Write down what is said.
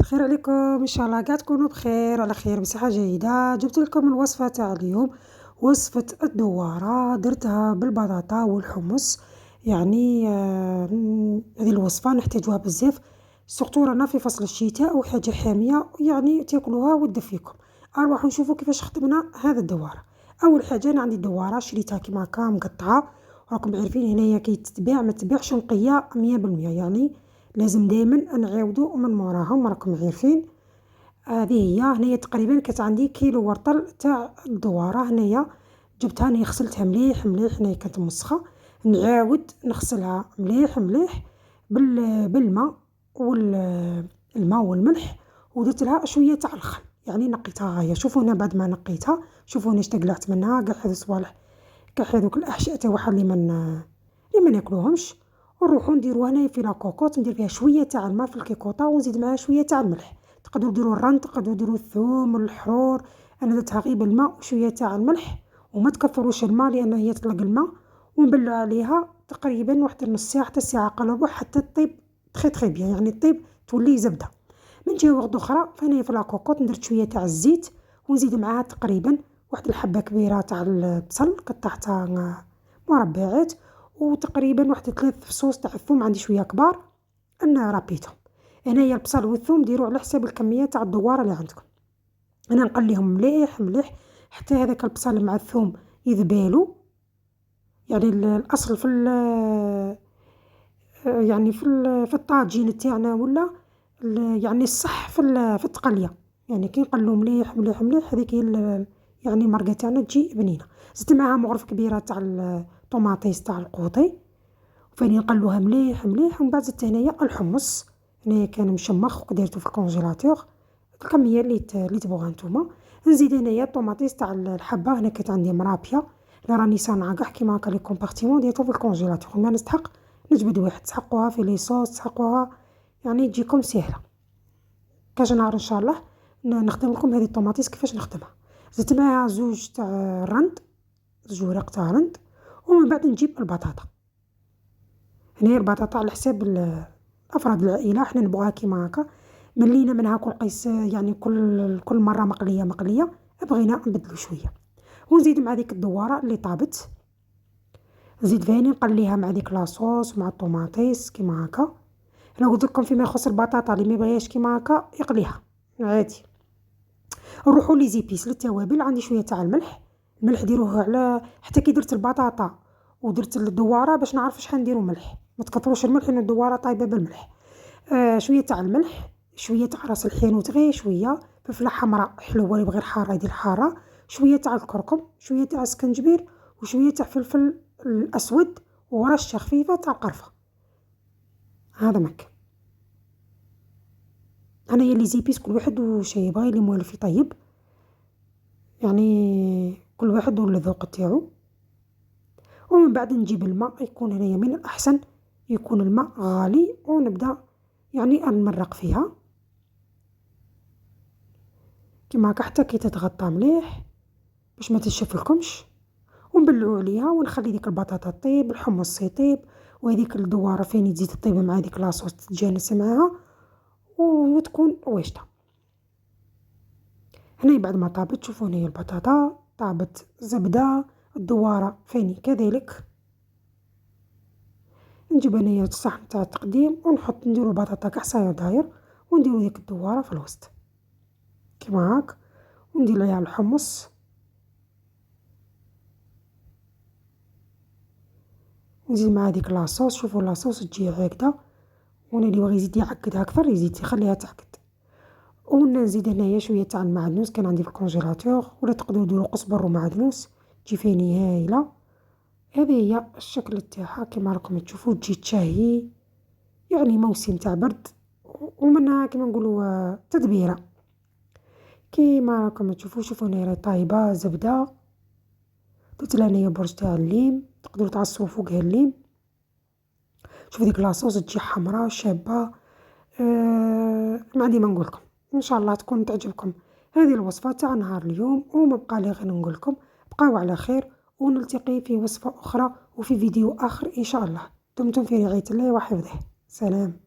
الخير عليكم ان شاء الله قاعد تكونوا بخير على خير بصحة جيدة. جبت لكم الوصفة تاع اليوم، وصفة الدوارة درتها بالبطاطا والحمص. يعني هذه الوصفة نحتاجوها بزاف، سورتو رانا في فصل الشتاء وحاجة حامية يعني تاكلوها وتدفيكم. اروحوا نشوفوا كيفاش خدمنا هذا الدوارة. اول حاجة انا عندي الدوارة شريتها كيما هكا مقطعة، راكم عارفين هنايا كي تتباع ما تتباعش نقية 100%، يعني لازم دائما نعاودو من موراهم راكم عارفين. هذه هي هنايا تقريبا كانت عندي كيلو ورطل تاع الدواره. هنايا جبتها، هنايا غسلتها مليح مليح، هنايا كانت مسخه، نعاود نغسلها مليح مليح بالماء والماء والملح، ودرت لها شويه تاع الخل. يعني نقيتها، هيا شوفوا هنا بعد ما نقيتها شوفوا هنا اشتقلعت منها كاع هذو الصوالح، كاع هذوك الاحشاء تاعها اللي ما ناكلوهمش. ونروحو نديرو هنايا في لاكوكوط، ندير فيها شويه تاع الماء في الكيكوطه ونزيد معاها شويه تاع الملح. تقدروا ديروا الرند، تقدروا ديروا الثوم والحرور، انا درتها غير بالماء وشويه تاع الملح، وما تكثروش الماء لان هي تطلق الماء. ونبلوا عليها تقريبا واحد نص ساعه حتى ساعه قلبوا حتى تطيب تخي بيان، يعني تطيب تولي زبده. من جهه وحده اخرى فهنايا في لاكوكوط ندير شويه تاع الزيت ونزيد معاها تقريبا واحد الحبه كبيره تاع البصل قطعتها مربعات، وتقريبا واحد 3 فصوص تاع الثوم عندي شويه كبار انا رابيتهم. هنايا البصل والثوم ديروا على حساب الكميه تاع الدواره اللي عندكم. انا نقليهم مليح مليح حتى هذاك البصل مع الثوم يذبالوا. يعني الاصل في يعني في الطاجين تاعنا ولا يعني الصح في التقليه. يعني كي نقلو مليح مليح مليح هذيك هي يعني المرقه تاعنا تجي بنينه. زدت معاها مغرف كبيره تاع الطوماطيس تاع القوطي، وفاني نقلوها مليح مليح. ومن بعد زدت هنايا الحمص، هنايا كان مشمخ وديرته في الكونجيلاتور الكميه اللي تبغوها نتوما. نزيد هنايا الطوماطيس تاع الحبه، هنا كانت عندي مرابيه، لا راني صانعه كاع كيما هكا لي كومبارتيمون ديرتو في الكونجيلاتور. ما نستحق نجبد واحد، تسحقوها في لي صوص، تسحقوها يعني تجيكم سهله. كاش نهار ان شاء الله نخدم لكم هذه الطوماطيس كيفاش نخدمها. زدت معاها زوج تاع رند، زوج ورق تاع رند. ومن بعد نجيب البطاطا، هنا البطاطا على حساب افراد العائله، احنا نبغوها كيما هكا ملينا منها كل قيس، يعني كل مره مقليه بغينا نبدلو شويه. ونزيد مع ديك الدواره اللي طابت، نزيد ثاني نقليها مع ديك لاصوص مع الطوماطيس كيما هكا. انا قلت لكم فيما يخص البطاطا اللي ما يبغيهاش كيما هكا يقليها عادي. نروحوا لي زيبيس للتوابل، عندي شويه تاع الملح. الملح ديروه على حتى كي درت البطاطا ودرت الدواره باش نعرف شحال نديرو ملح، ما تكثروش الملح لان الدواره طايبه بالملح. شويه تاع الملح، شويه تاع راس الحانوت غير شويه، فلفله حمراء حلوه اللي بغير حاره يدير حاره، شويه تاع الكركم، شويه تاع السكنجبير، وشويه تاع فلفل الاسود، ورشه خفيفه تاع قرفه. هذا مك انا يلي زيبيس كل واحد وش يبغي اللي موالف يطيب، يعني كل واحد والذوق تاعو. ومن بعد نجيب الماء، يكون هنايا من الأحسن يكون الماء غالي، ونبدأ يعني نمرق فيها كيما هكا حتى كي تتغطى مليح باش ما تنشف لكمش. ونبلعو عليها ونخلي ديك البطاطا طيب، الحمص يطيب، وهذيك الدواره فين تزيد تطيب مع ديك لاصوص تتجانس معاها وتكون واجده. هنا بعد ما طابت شوفوا هنا البطاطا طابت زبده، الدواره فيني كذلك. نجيب هنايا الصحن تاع التقديم ونحط نديرو البطاطا كحصاير داير، ونديرو ديك الدواره في الوسط كيما هاك، وندير عليها الحمص، نزيد مع هذيك لاصوص. شوفوا لاصوص تجي عاقده، وانا اللي بغى يزيد يعقدها اكثر يزيد يخليها تعقد. ونزيد هنايا شويه تاع المعدنوس كان عندي في الكونجيلاتور، ولا تقدروا ديروا قزبر ومعدنوس تجي فيني هايله. هذه هي الشكل تاعها كما راكم تشوفوا، تجي تشهي يعني موسم تاع برد، ومنها كما نقولوا تدبيره كيما راكم تشوفوا. شوفوا هنا راهي طايبه زبده، درت لها هنايا برج تاع الليم، تقدروا تعصروا فوقها الليم. شوفوا ديك لاصوص تجي حمراء شابه. ما عندي ما نقولكم، ان شاء الله تكون تعجبكم هذه الوصفه تاع نهار اليوم. وما بقى لي غير نقول لكم بقاو على خير، ونلتقي في وصفه اخرى وفي فيديو اخر ان شاء الله. دمتم في رعايه الله وحفظه. سلام.